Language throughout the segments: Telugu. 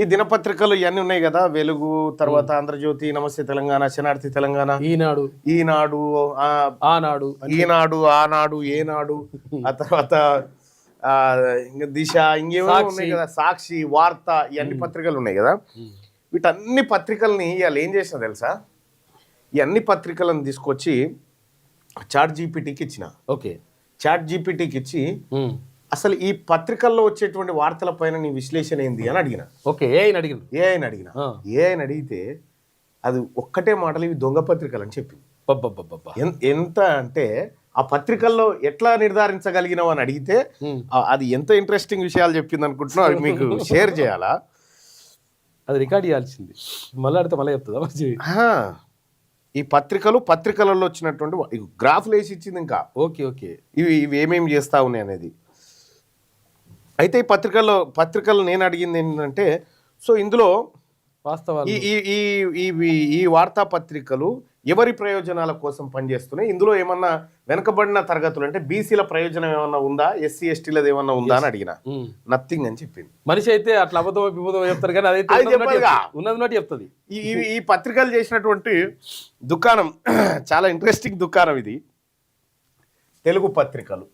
ఈ దినపత్రికలు ఇవన్నీ ఉన్నాయి కదా, వెలుగు, తర్వాత ఆంధ్రజ్యోతి, నమస్తే తెలంగాణ, శనార్థి తెలంగాణ, ఈనాడు, ఆనాడు, ఏనాడు, ఆ తర్వాత ఇంకా దిశ, ఇంకేమో ఉన్నాయి కదా, సాక్షి, వార్త, ఇవన్నీ పత్రికలు ఉన్నాయి కదా. వీటన్ని పత్రికల్ని ఇవాళ ఏం చేసినా తెలుసా, ఈ అన్ని పత్రికలను తీసుకొచ్చి చాట్ జీపీటీకి ఇచ్చిన. చాట్ జీపీటీకి ఇచ్చి అసలు ఈ పత్రికల్లో వచ్చేటువంటి వార్తల పైన నీ విశ్లేషణ ఏంది అని అడిగిన. ఏఐని అడిగితే అది ఒక్కటే మాటలు, ఇవి దొంగ పత్రికలు అని చెప్పింది. ఎంత అంటే ఆ పత్రికల్లో ఎట్లా నిర్ధారించగలిగినావు అని అడిగితే అది ఎంత ఇంట్రెస్టింగ్ విషయాలు చెప్పింది అనుకుంటున్నావు, అవి మీకు షేర్ చేయాలా, అది రికార్డ్ చేయాల్సింది. మళ్ళీ అడితే మళ్ళీ చెప్తుందా? ఈ పత్రికలలో వచ్చినటువంటి గ్రాఫ్లు వేసి ఇచ్చింది. ఇంకా ఇవి ఏమేమి చేస్తా ఉన్నాయి అనేది. అయితే ఈ పత్రికలు నేను అడిగింది ఏంటంటే, సో ఇందులో వాస్తవాలు ఈ వార్తాపత్రికలు ఎవరి ప్రయోజనాల కోసం పనిచేస్తున్నాయి, ఇందులో ఏమన్నా వెనకబడిన తరగతులు అంటే బీసీల ప్రయోజనం ఏమన్నా ఉందా, ఎస్సీ ఎస్టీలది ఏమన్నా ఉందా అని అడిగిన. నథింగ్ అని చెప్పింది. మనిషి అయితే అట్లా అబద్ధం చెప్తారు కానీ అదైతే ఉన్నది చెప్తుంది. ఈ పత్రికలు చేసినటువంటి దుకాణం చాలా ఇంట్రెస్టింగ్ దుకాణం ఇది. తెలుగు పత్రికలు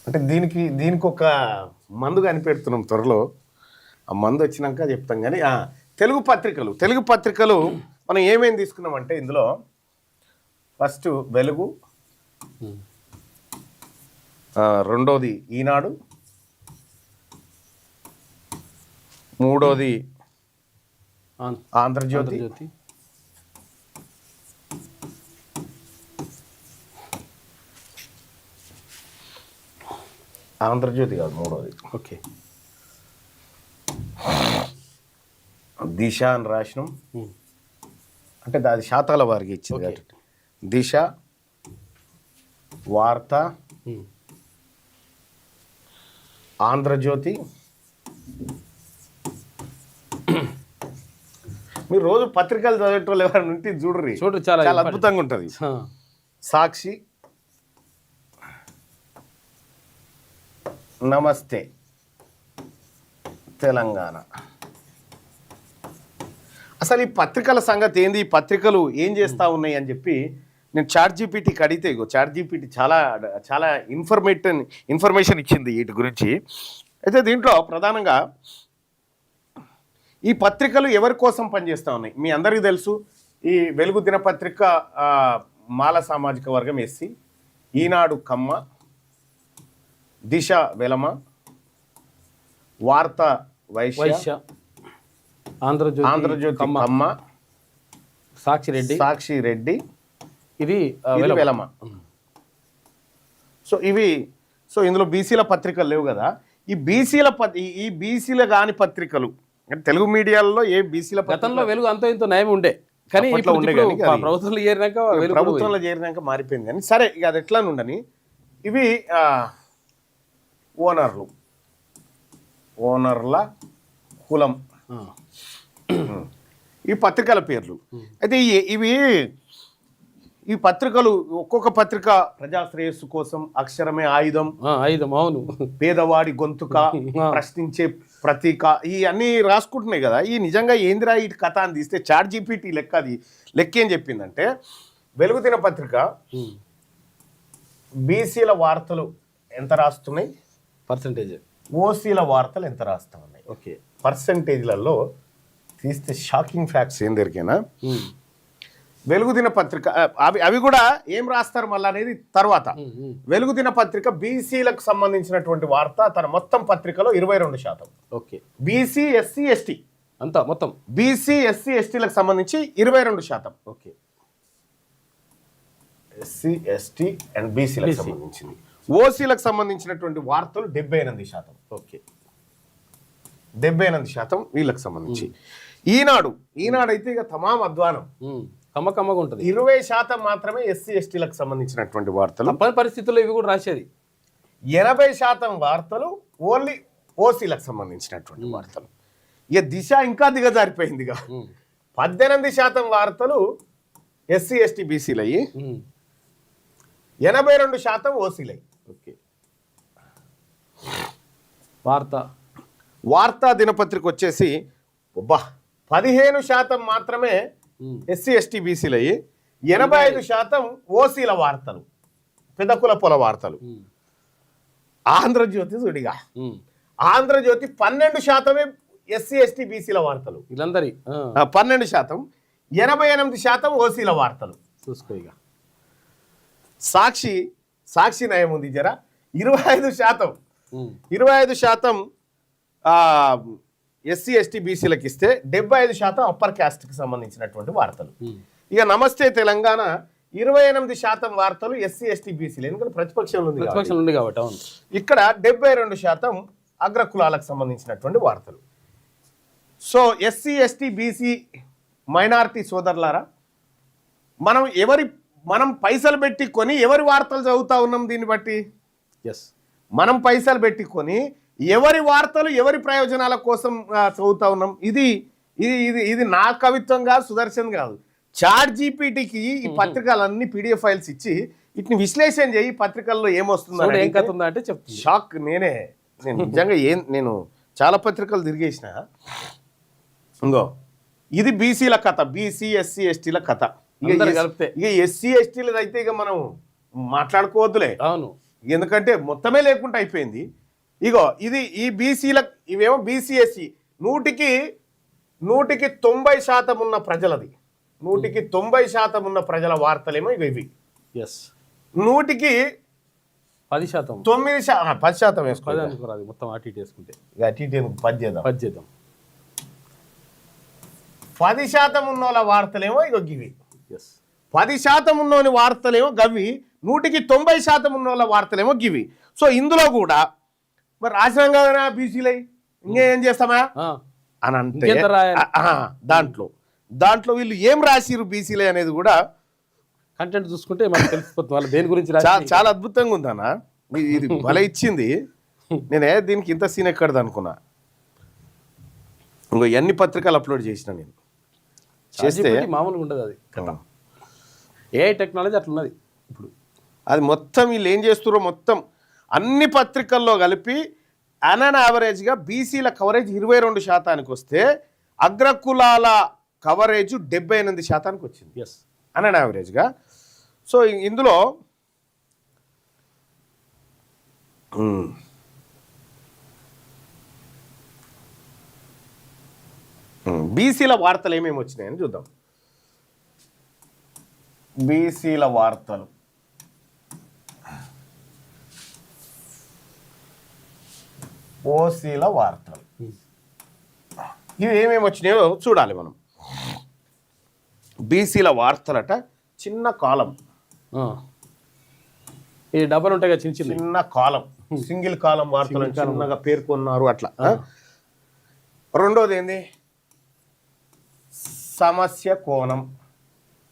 అంటే దీనికి ఒక మందు కనిపెడుతున్నాం త్వరలో. ఆ మందు వచ్చినాక చెప్తాం. కానీ తెలుగు పత్రికలు మనం ఏమేమి తీసుకున్నామంటే, ఇందులో ఫస్ట్ వెలుగు, రెండోది ఈనాడు, మూడోది ఆంధ్రజ్యోతి, ఆంధ్రజ్యోతి కాదు మూడోది, దిశ అని రాసినాం. అంటే అది శాతాల వారికి ఇచ్చింది. దిశ, వార్త, ఆంధ్రజ్యోతి. మీరు రోజు పత్రికలు చదివేటోళ్ళు ఎవరైనా ఉంటే చూడరు, చాలా అద్భుతంగా ఉంటుంది. సాక్షి, నమస్తే తెలంగాణ. అసలు ఈ పత్రికల సంగతి ఏంది, ఈ పత్రికలు ఏం చేస్తూ ఉన్నాయి అని చెప్పి నేను చాట్ జీపీటీకి అడిగితే, చాట్ జీపీటీ చాలా చాలా ఇన్ఫర్మేషన్ ఇచ్చింది వీటి గురించి. అయితే దీంట్లో ప్రధానంగా ఈ పత్రికలు ఎవరి కోసం పనిచేస్తూ ఉన్నాయి మీ అందరికీ తెలుసు. ఈ వెలుగు దినపత్రిక మాల సామాజిక వర్గం ఎస్సీ, ఈనాడు కమ్మ, దిశ వెలమ, వార్త వైశ్య, ఆంధ్రజ్యోతి కమ్మ, సాక్షి రెడ్డి, ఇది వెలమ. సో ఇందులో బీసీల పత్రికలు లేవు కదా. ఈ బీసీల కాని పత్రికలు అంటే తెలుగు మీడియాలో ఏ బీసీల గతంలో వెలుగు అంతో ఇంతో నయం ఉండే, కానీ ప్రభుత్వంలో చేరినాక మారిపోయింది. కానీ సరే, ఇక అది ఎట్లా ఉండని, ఇవి ఓనర్ల కులం ఈ పత్రికల పేర్లు. అయితే ఈ పత్రికలు ఒక్కొక్క పత్రిక ప్రజాశ్రేయస్సు కోసం, అక్షరమే ఆయుధం, అవును, పేదవాడి గొంతుక, ప్రశ్నించే ప్రతీక, ఈ అన్నీ రాసుకుంటున్నాయి కదా. ఈ నిజంగా ఏందిరా ఈ కథ అని తీస్తే చాట్ జీపీటీ లెక్క ఏం చెప్పిందంటే, వెలుగు దిన పత్రిక బీసీల వార్తలు ఎంత రాస్తున్నాయి, పర్సంటేజ్, ఓసీల వార్తలు ఎంత రాస్తా ఉన్నాయి, పర్సంటేజ్లలో తీస్తే షాకింగ్ ఫ్యాక్ట్స్ ఏం దొరికేనా. వెలుగు దిన పత్రిక అవి కూడా ఏం రాస్తారు మళ్ళీ అనేది తర్వాత. వెలుగు దిన పత్రిక బీసీలకు సంబంధించినటువంటి వార్త తన మొత్తం పత్రికలో 22%. బీసీ ఎస్సీ ఎస్టీ అంతా మొత్తం, బీసీ ఎస్సీ ఎస్టీలకు సంబంధించి 22%. ఎస్సీ ఎస్టీ అండ్ బీసీలకు సంబంధించింది. ఓసీలకు సంబంధించినటువంటి వార్తలు 78%. 78% వీళ్ళకి సంబంధించి. ఈనాడు అయితే ఇక తమాం అధ్వానం, కమ్మగా ఉంటుంది. 20% మాత్రమే ఎస్సీ ఎస్టీలకు సంబంధించినటువంటి వార్తలు. పరిస్థితుల్లో ఇవి కూడా రాసేది. 80% వార్తలు ఓన్లీ ఓసీలకు సంబంధించినటువంటి వార్తలు. ఇక దిశ ఇంకా దిగజారిపోయింది. 18% వార్తలు ఎస్సీ ఎస్టీ బీసీలు అయ్యి 82% ఓసీలు అయ్యి. వార్తా దినపత్రిక వచ్చేసి 15% మాత్రమే ఎస్సీ ఎస్టీ బీసీలు అయ్యి 85% ఓసీల వార్తలు, పెద్ద కులపుల వార్తలు. ఆంధ్రజ్యోతి చూడిగా, ఆంధ్రజ్యోతి 12% ఎస్సీ ఎస్టీ బీసీల వార్తలు, 12%, 88% ఓసీల వార్తలు. చూసుకో ఇక. సాక్షి నయం ఉంది జరా, 25% ఎస్సీ ఎస్టీ బీసీలకు ఇస్తే 75% అప్పర్ క్యాస్ట్కి సంబంధించినటువంటి వార్తలు. ఇక నమస్తే తెలంగాణ 28% వార్తలు ఎస్సీ ఎస్టీ బీసీలు, ఎందుకంటే ప్రతిపక్షంలో ఉంది కాబట్టి. ఇక్కడ 72% అగ్రకులాలకు సంబంధించినటువంటి వార్తలు. So SC ST BC minority సోదరులారా, మనం పైసలు పెట్టి కొని ఎవరి వార్తలు చదువుతా ఉన్నాం? దీన్ని బట్టి మనం పైసలు పెట్టి కొని ఎవరి వార్తలు ఎవరి ప్రయోజనాల కోసం చదువుతా ఉన్నాం? ఇది ఇది ఇది ఇది నా కవిత్వం కాదు, సుదర్శన్ కాదు, చాట్ జీపీటీకి ఈ పత్రికలన్నీ పీడిఎఫ్ ఫైల్స్ ఇచ్చి వీటిని విశ్లేషణ చేయి, పత్రికల్లో ఏమొస్తుందంటే షాక్. నేను నిజంగా నేను చాలా పత్రికలు తిరిగేసిన. ఇంకో ఇది బీసీల కథ, బీసీ ఎస్సీ ఎస్టీల కథ. ఇక ఎస్సీ ఎస్టీలది అయితే ఇక మనం మాట్లాడుకోవద్దులే, అవును, ఎందుకంటే మొత్తమే లేకుండా అయిపోయింది. ఇగో ఇది ఈ బీసీల, ఇవేమో బీసీఎస్సీ 100కి 90% ఉన్న ప్రజలది, 100కి 90% ఉన్న ప్రజల వార్తలేమో ఇక ఇవి. 100కి 10%, 10% వేసుకోవాలి మొత్తం అటు ఇటు వేసుకుంటే. ఇక అటు ఇటు 10 చేద్దాం. 10% ఉన్నోళ్ళ వార్తలేమో ఇక గివి. 10% ఉన్నోని వార్తలేమో గవి, 100కి 90% ఉన్నోళ్ళ వార్తలేమో గివి. సో ఇందులో కూడా మరి రాసినాం కదా బీసీలై, ఇంకేం చేస్తామా అని అంటే దాంట్లో వీళ్ళు ఏం రాసిరు బీసీలై అనేది కూడా కంటెంట్ చూసుకుంటే మనకు తెలిసిపోతుంది వాళ్ళు దేని గురించి. చాలా అద్భుతంగా ఉందన్న, ఇది భలే ఇచ్చింది. నేనే దీనికి ఇంత సీన్ ఎక్కడది అనుకున్నా. ఇంకో ఎన్ని పత్రికలు అప్లోడ్ చేసిన నేను చేస్తే మామూలుగా ఉండదు అది కదా. ఏ టెక్నాలజీ అట్లున్నది ఇప్పుడు. అది మొత్తం వీళ్ళు ఏం చేస్తారో మొత్తం అన్ని పత్రికల్లో కలిపి అన్ యావరేజ్గా బీసీల కవరేజ్ 22% వస్తే అగ్రకులాల కవరేజ్ 78% వచ్చింది అన్ యావరేజ్గా. సో ఇందులో బీసీల వార్తలు ఏమేమి వచ్చినాయని చూద్దాం. బీసీల వార్తలు ఓసీల వార్తలు ఇవి ఏమేమి వచ్చినాయో చూడాలి మనం. బీసీల వార్తలట చిన్న కాలం, ఈ డబ్బులు ఉంటాయి కదా చిన్న కాలం, సింగిల్ కాలం వార్తలు చిన్నగా పేర్కొన్నారు అట్లా. రెండోది ఏంది, సమస్య కోణం.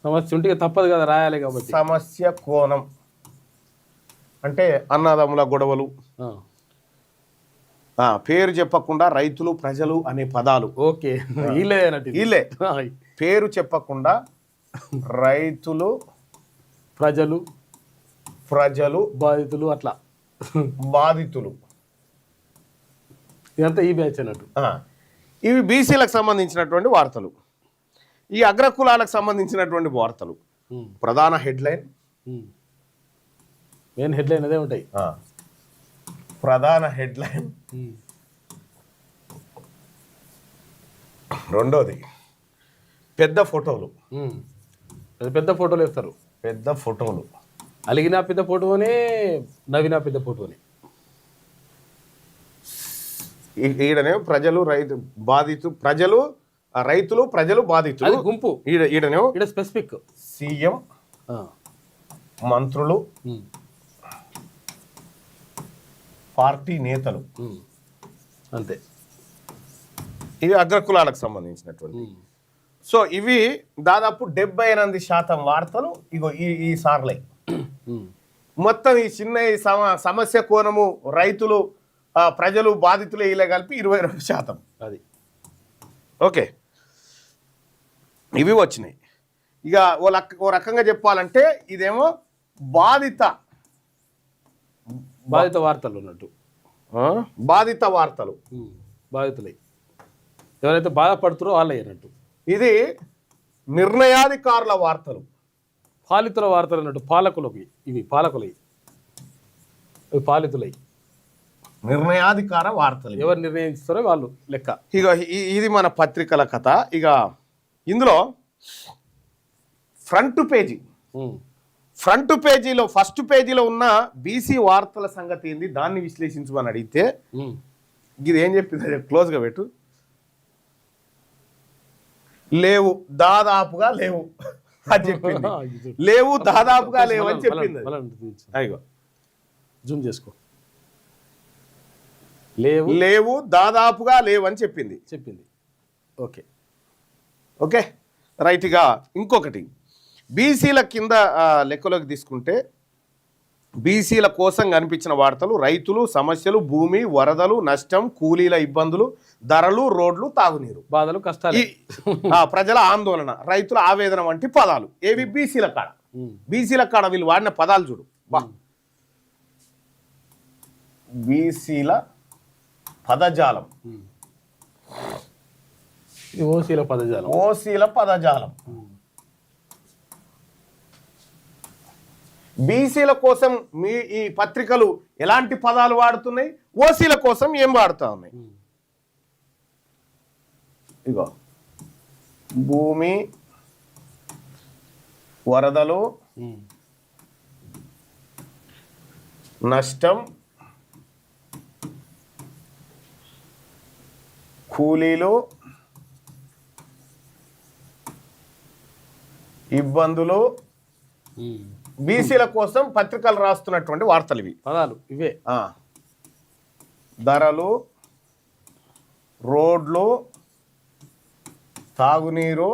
సమస్య ఉంటే తప్పదు కదా రాయాలి కాబట్టి. సమస్య కోణం అంటే అన్నదమ్ముల గొడవలు, పేరు చెప్పకుండా రైతులు ప్రజలు అనే పదాలు. ఓకే, వీళ్ళే పేరు చెప్పకుండా రైతులు ప్రజలు బాధితులు అట్లా బాధితులు ఇదంతా ఈ బ్యాచ్ అన్నట్టు. ఇవి బీసీలకు సంబంధించినటువంటి వార్తలు. ఈ అగ్రకులాలకు సంబంధించినటువంటి వార్తలు ప్రధాన హెడ్లైన్, మెయిన్ హెడ్లైన్ అదే ఉంటాయి. ప్రధాన హెడ్లైన్. రెండోది పెద్ద ఫోటోలు. పెద్ద ఫోటోలు వేస్తారు, పెద్ద ఫోటోలు. అలిగిన పెద్ద ఫోటోనే, నవ్విన పెద్ద ఫోటోనే. ఈడనే ప్రజలు రైతులు ప్రజలు బాధితులు గుంపు. ఈడనే స్పెసిఫిక్ సీఎం, మంత్రులు, పార్టీ నేతలు, అంతే. ఇవి అగ్రకులాలకు సంబంధించినటువంటి. సో ఇవి దాదాపు 78% వార్తలు ఇగో ఈ సార్లే. మొత్తం ఈ చిన్న సమస్య కోణము, రైతులు ప్రజలు బాధితులు ఇలా కలిపి 22%. అది ఓకే, ఇవి వచ్చినాయి. ఇక ఓ రకంగా చెప్పాలంటే ఇదేమో బాధిత వార్తలు ఉన్నట్టు. బాధిత వార్తలు, బాధితులై ఎవరైతే బాధపడుతారో వాళ్ళే అన్నట్టు. ఇది నిర్ణయాధికారుల వార్తలు, పాలితుల వార్తలు అన్నట్టు. పాలకులకి ఇవి పాలకులై, ఇవి పాలితులై. నిర్ణయాధికార వార్తలు ఎవరు నిర్ణయిస్తారో వాళ్ళు లెక్క. ఇక ఇది మన పత్రికల కథ. ఇక ఇందులో ఫ్రంట్ పేజీలో ఫస్ట్ పేజీలో ఉన్న బీసీ వార్తల సంగతి ఏంది, దాన్ని విశ్లేషించమని అడిగితే ఇది ఏం చెప్పింది, క్లోజ్గా పెట్టు. లేవు, దాదాపుగా లేవు అని చెప్పింది. లేవు, దాదాపుగా లేవు అని చెప్పింది. అయ్యో జూమ్ చేసుకో. లేవు, దాదాపుగా లేవు అని చెప్పింది. ఓకే ఓకే రైట్గా. ఇంకొకటి బీసీల కింద లెక్కలోకి తీసుకుంటే బీసీల కోసం కనిపించిన వార్తలు: రైతులు సమస్యలు, భూమి, వరదలు, నష్టం, కూలీల ఇబ్బందులు, ధరలు, రోడ్లు, తాగునీరు, బాధలు, కష్టాలు, ప్రజల ఆందోళన, రైతుల ఆవేదన వంటి పదాలు. ఏవి బీసీల కాడ వీళ్ళు వాడిన పదాలు చూడు. బీసీల పదజాలం, ఓసీల పదజాలం. బీసీల కోసం మీ ఈ పత్రికలు ఎలాంటి పదాలు వాడుతున్నాయి, ఓసీల కోసం ఏం వాడుతా ఉన్నాయి? ఇగో భూమి, వరదలు, నష్టం, కూలీలు, ఇబ్బందులు. బీసీల కోసం పత్రికలు రాస్తున్నటువంటి వార్తలు ఇవి, పదాలు ఇవే. ధరలు, రోడ్లు, తాగునీరు.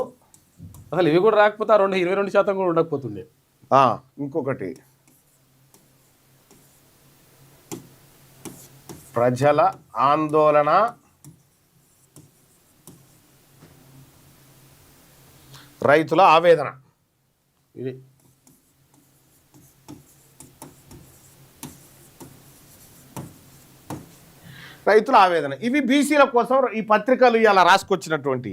అసలు ఇవి కూడా రాకపోతే 22% కూడా ఉండకపోతుండే. ఇంకొకటి ప్రజల ఆందోళన, రైతుల ఆవేదన. ఇది రైతుల ఆవేదన. ఇవి బీసీల కోసం ఈ పత్రికలు ఇలా రాసుకొచ్చినటువంటి.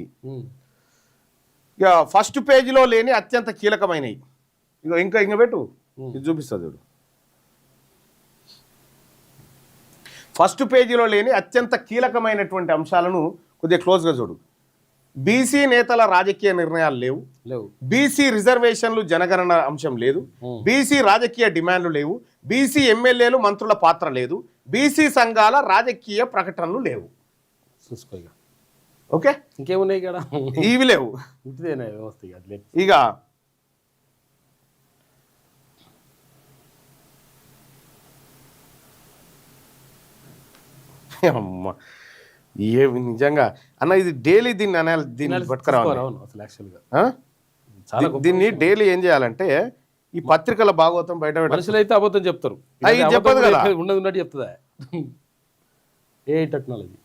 ఇక ఫస్ట్ పేజీలో లేని అత్యంత కీలకమైనవి. ఇంకా పెట్టు, ఇది చూపిస్తుంది చూడు. ఫస్ట్ పేజీలో లేని అత్యంత కీలకమైనటువంటి అంశాలను కొద్దిగా క్లోజ్గా చూడు. బీసీ నేతల రాజకీయ నిర్ణయాలు లేవు, బీసీ రిజర్వేషన్లు జనగణన అంశం లేదు, బీసీ రాజకీయ డిమాండ్లు లేవు, బీసీ ఎమ్మెల్యేలు మంత్రుల పాత్ర లేదు, బీసీ సంఘాల రాజకీయ ప్రకటనలు లేవు. ఓకే, ఇంకేమున్నాయి ఇక్కడ? ఇవి లేవు. ఇక అమ్మ ఏమి నిజంగా అన్న, ఇది డైలీ దీన్ని అనాలి, దీన్ని పట్టుకురావాలి. దీన్ని డైలీ ఏం చేయాలంటే ఈ పత్రికల భాగవతం బయట మనుషులు అయితే అబద్ధం చెప్తారు, చెప్పదు కదా, ఉన్నట్టు చెప్తుందా ఏ టెక్నాలజీ.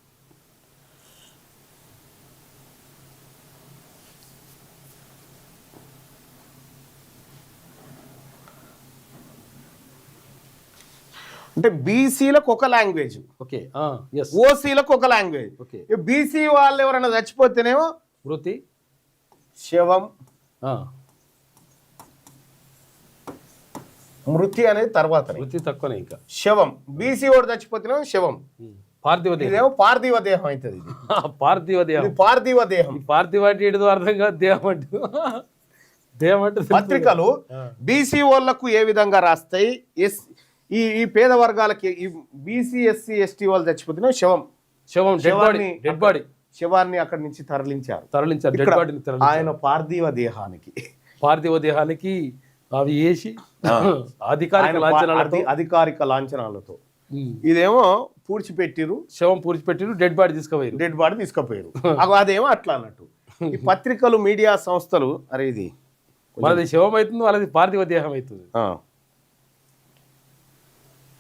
అంటే బీసీలకు ఒక లాంగ్వేజ్, ఓకే, ఓసీలకు ఒక లాంగ్వేజ్. బీసీ వాళ్ళు ఎవరైనా చచ్చిపోతేనేమో మృతి, శవం. మృతి అనేది తర్వాత, మృతి తక్కువనే. ఇంకా శవం, బీసీ వాడు చచ్చిపోతేనేమో శవం, పార్థివ దేహం. ఇదేమో పార్థివ దేహం అవుతుంది. పార్థివ దేహం, పార్థివ దేహం. పార్థివ అంటే ఏదో అర్థం కాదు, దేహం అంటే దేహం అంటే. పత్రికలు బీసీ వాళ్ళకు ఏ విధంగా రాస్తాయి, ఈ పేద వర్గాలకి ఈ బీసీ ఎస్సీ ఎస్టీ వాళ్ళు చచ్చిపోతున్న డెడ్ బాడీ, శవాన్ని అక్కడి నుంచి తరలించారు. డెడ్ బాడీని ఆయన పార్థివ దేహానికి అవి వేసి అధికారిక లాంఛనాలతో ఇదేమో పూడ్చిపెట్టిరు, శవం పూడ్చిపెట్టిరు, డెడ్ బాడీ తీసుకుపోయారు. అదేమో అట్లా అన్నట్టు. ఈ పత్రికలు మీడియా సంస్థలు అరే ఇది వాళ్ళది శవం అవుతుంది, వాళ్ళది పార్థివ దేహం అవుతుంది.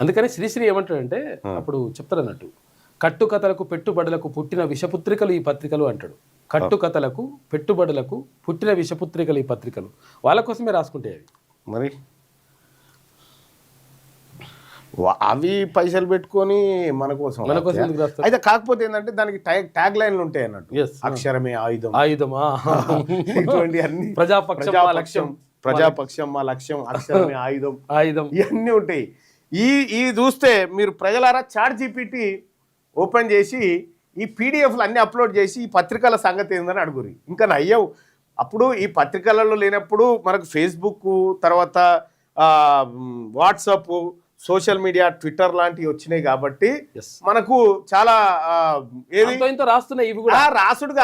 అందుకని శ్రీశ్రీ ఏమంటాడంటే అప్పుడు చెప్తాడు అన్నట్టు, కట్టుకథలకు పెట్టుబడులకు పుట్టిన విషపుత్రికలు ఈ పత్రికలు అంటాడు. కట్టుకథలకు పెట్టుబడులకు పుట్టిన విషపుత్రికలు ఈ పత్రికలు. వాళ్ళ కోసమే రాసుకుంటే అవి. మరి అవి పైసలు పెట్టుకొని మన కోసం ఎందుకు రాస్తారు? అయితే కాకపోతే ఏంటంటే దానికి ట్యాగ్ లైన్లు ఉంటాయి అన్నట్టు. Yes. అక్షరమే ఆయుధం, ఆయుధమా ఇటువంటి అన్ని ప్రజాపక్షం మా లక్ష్యం, ప్రజాపక్షం మా లక్ష్యం, అక్షరమే ఆయుధం, ఆయుధం ఇవన్నీ ఉంటాయి. ఈ చూస్తే మీరు ప్రజలారా ChatGPT ఓపెన్ చేసి ఈ పీడిఎఫ్లు అన్ని అప్లోడ్ చేసి ఈ పత్రికల సంగతి ఏందని అడుగురి. ఇంకా నయ్యవు. అప్పుడు ఈ పత్రికలలో లేనప్పుడు మనకు ఫేస్బుక్, తర్వాత వాట్సాప్, సోషల్ మీడియా, ట్విట్టర్ లాంటివి వచ్చినాయి కాబట్టి మనకు చాలా ఏది రాస్తున్నాయి. ఇవి కూడా రాసుడు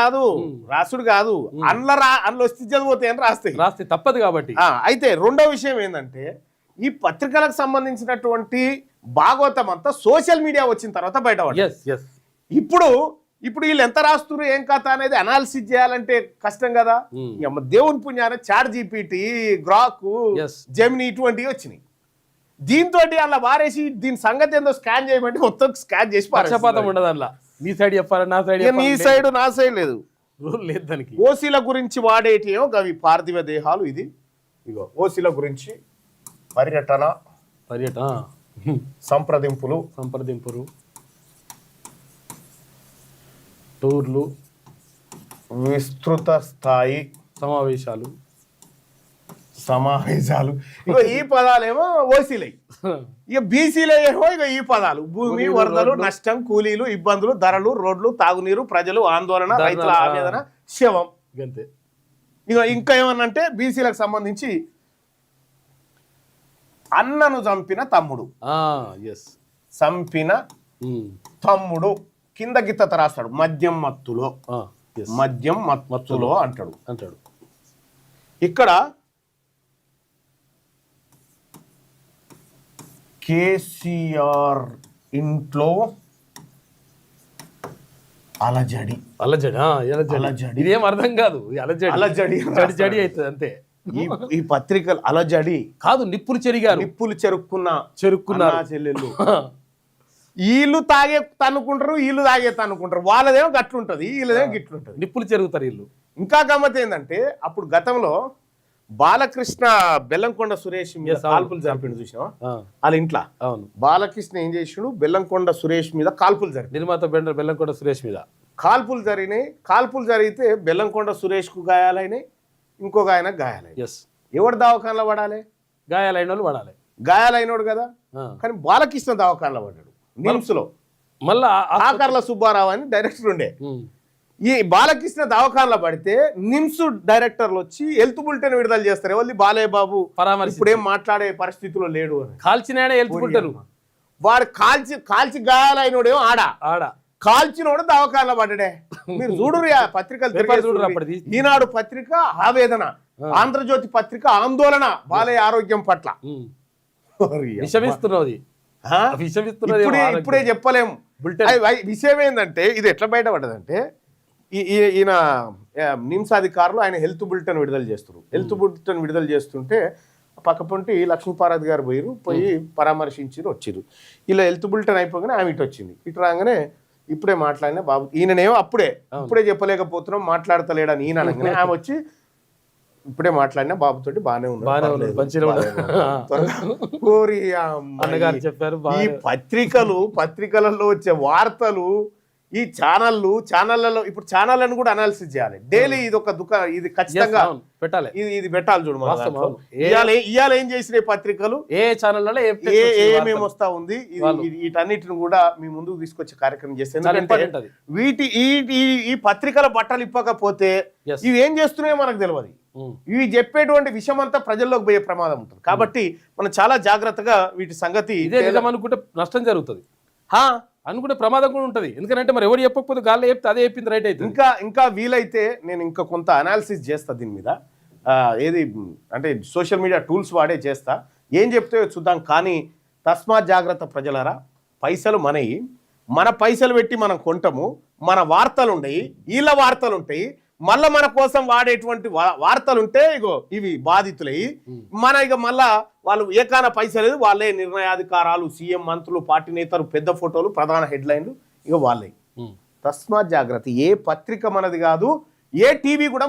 కాదు అందులో వస్తే చదిపోతాయి అని రాస్తాయి తప్పదు కాబట్టి. అయితే రెండో విషయం ఏంటంటే ఈ పత్రికలకు సంబంధించినటువంటి భాగవతం అంతా సోషల్ మీడియా వచ్చిన తర్వాత బయటపడింది. ఇప్పుడు వీళ్ళు ఎంత రాస్తున్నారు ఏం కథ అనేది అనాలిసిస్ చేయాలంటే కష్టం కదా. దేవుని పుణ్యాన ChatGPT, గ్రాక్, జెమిని ఇటువంటివి వచ్చినాయి. దీంతో అలా వారేసి దీని సంగతి ఏందో స్కాన్ చేయమంటే మొత్తం స్కాన్ చేసి పక్షపాతం ఉండదు. అలా మీ సైడ్ చెప్పాలి, నా సైడ్, నీ సైడ్ నా సైడ్ లేదు, రూల్ లేదు దానికి. ఓసీల గురించి వాడేటియో అవి పార్థివ దేహాలు. ఇది ఇగో ఓసీల గురించి పర్యటన సంప్రదింపులు, టూర్లు, విస్తృత స్థాయి సమావేశాలు. ఇగో ఈ పదాలేమో ఓసీలే. ఇక బీసీలే ఏమో ఇక ఈ పదాలు: భూమి, వరదలు, నష్టం, కూలీలు, ఇబ్బందులు, ధరలు, రోడ్లు, తాగునీరు, ప్రజలు, ఆందోళన, రైతుల ఆవేదన, శవం. ఇక ఇంకా ఏమన్నంటే బీసీలకు సంబంధించి అన్నను చంపిన తమ్ముడు, తమ్ముడు కింద గిత్త రాస్తాడు మద్యం మత్తులో అంటాడు. ఇక్కడ కేసీఆర్ ఇంట్లో అలజడి. ఇదేం అర్థం కాదు. అలజడి అవుతుంది అంతే. ఈ పత్రికలు అలజడి కాదు, నిప్పులు చెరుక్కున్న చెల్లెళ్ళు. వీళ్ళు తాగే తనుకుంటారు, వాళ్ళదేమో గట్లుంటది, వీళ్ళదేమో గిట్లుంటది. నిప్పులు చెరుగుతారు వీళ్ళు. ఇంకా గమ్మత్ ఏంటంటే అప్పుడు గతంలో బాలకృష్ణ బెల్లంకొండ సురేష్ మీద కాల్పులు జరిపిండు చూసినా వాళ్ళ ఇంట్లో. బాలకృష్ణ ఏం చేసిండు, బెల్లంకొండ సురేష్ మీద కాల్పులు జరిగింది. నిర్మాత బెల్లంకొండ సురేష్ మీద కాల్పులు జరిగినాయి. కాల్పులు జరిగితే బెల్లంకొండ సురేష్ కు గాయాలైనాయి, ఇంకొక ఆయన గాయాలైనాయి. ఎవడు దవాఖానలో పడాలి? గాయాలైన వాళ్ళు పడాలి. గాయాలైనోడు కదా. కానీ బాలకృష్ణ దవాఖానలో పడ్డాడు నిమ్స్ లో. మళ్ళా ఆకర్ల సుబ్బారావు అని డైరెక్టర్ ఉండే. ఈ బాలకృష్ణ దవాఖానలో పడితే నిమ్స్ డైరెక్టర్లు వచ్చి హెల్త్ బులెటిన్ విడుదల చేస్తారు. ఎవరి బాలయ్య బాబు ఇప్పుడు ఏం మాట్లాడే పరిస్థితిలో లేడు అని. కాల్చిన హెల్త్ బులెటిన్ వాడు కాల్చి గాయాలైనోడేమో ఆడ కాల్చినోడు దవాఖానలో పడ్డాడే. మీరు చూడురు పత్రికలు. ఈనాడు పత్రిక ఆవేదన, ఆంధ్రజ్యోతి పత్రిక ఆందోళన బాలయ్య ఆరోగ్యం పట్ల. ఇప్పుడే చెప్పలేము. విషయం ఏంటంటే ఇది ఎట్లా బయటపడ్డదంటే ఈయన నిమ్స్ అధికారులు ఆయన హెల్త్ బులెటిన్ విడుదల చేస్తారు. హెల్త్ బులెటిన్ విడుదల చేస్తుంటే పక్కపొంటి లక్ష్మీపార్వతి గారు పోయి పరామర్శించారు, వచ్చిరు. ఇలా హెల్త్ బులెటిన్ అయిపోగానే ఆమె ఇటు వచ్చింది. ఇటు రాగానే ఇప్పుడే మాట్లాడినా బాబు, ఈయననేమో ఇప్పుడే చెప్పలేకపోతున్నాం, మాట్లాడతలేడని ఈయన అనగానే ఆమె వచ్చి ఇప్పుడే మాట్లాడినా బాబుతోటి బాగానే ఉన్నాడు. ఈ పత్రికలలో వచ్చే వార్తలు, ఈ ఛానళ్లలో ఇప్పుడు ఛానళ్లను కూడా అనాలిసిస్ చేయాలి డైలీ. ఇది ఒక ఇది ఖచ్చితంగా పెట్టాలి, ఇది పెట్టాలి. చూడు ఇవాళ ఏం చేసిన పత్రికలు, ఏ ఛానల్ ఏమేమి వస్తా ఉంది, వీటన్నిటిని కూడా మీ ముందుకు తీసుకొచ్చే కార్యక్రమం చేస్తే. ఎందుకంటే ఈ పత్రికల బట్టలు ఇప్పకపోతే ఇవి ఏం చేస్తున్నాయో మనకు తెలియదు. ఇవి చెప్పేటువంటి విషయం అంతా ప్రజల్లోకి పోయే ప్రమాదం ఉంటుంది. కాబట్టి మనం చాలా జాగ్రత్తగా వీటి సంగతి అనుకుంటే నష్టం జరుగుతుంది, అనుకుంటే ప్రమాదం కూడా ఉంటుంది. ఎందుకంటే మరి ఎవరు చెప్పకపోతే గాల్లో చెప్తే అదే చెప్పింది రైట్ అవుతుంది. ఇంకా వీలైతే నేను ఇంకా కొంత అనాలిసిస్ చేస్తా దీని మీద. ఏది అంటే సోషల్ మీడియా టూల్స్ వాడే చేస్తా, ఏం చెప్తే చూద్దాం. కానీ తస్మాత్ జాగ్రత్త ప్రజలారా, పైసలు మనవి, మన పైసలు పెట్టి మనం కొంటాము, మన వార్తలు ఉండయి, వీళ్ళ వార్తలు ఉంటాయి, మళ్ళా మన కోసం వాడేటువంటి వార్తలు ఉంటే ఇగో ఇవి బాధితులయ్యి ఇక మళ్ళా వాళ్ళు ఏకాన పైసలేదు, వాళ్ళే నిర్ణయాధికారాలు, సీఎం, మంత్రులు, పార్టీ నేతలు, పెద్ద ఫోటోలు, ప్రధాన హెడ్లైన్లు ఇక వాళ్ళే. తస్మాత్ జాగ్రత్త. ఏ పత్రిక మనది కాదు, ఏ టీవీ కూడా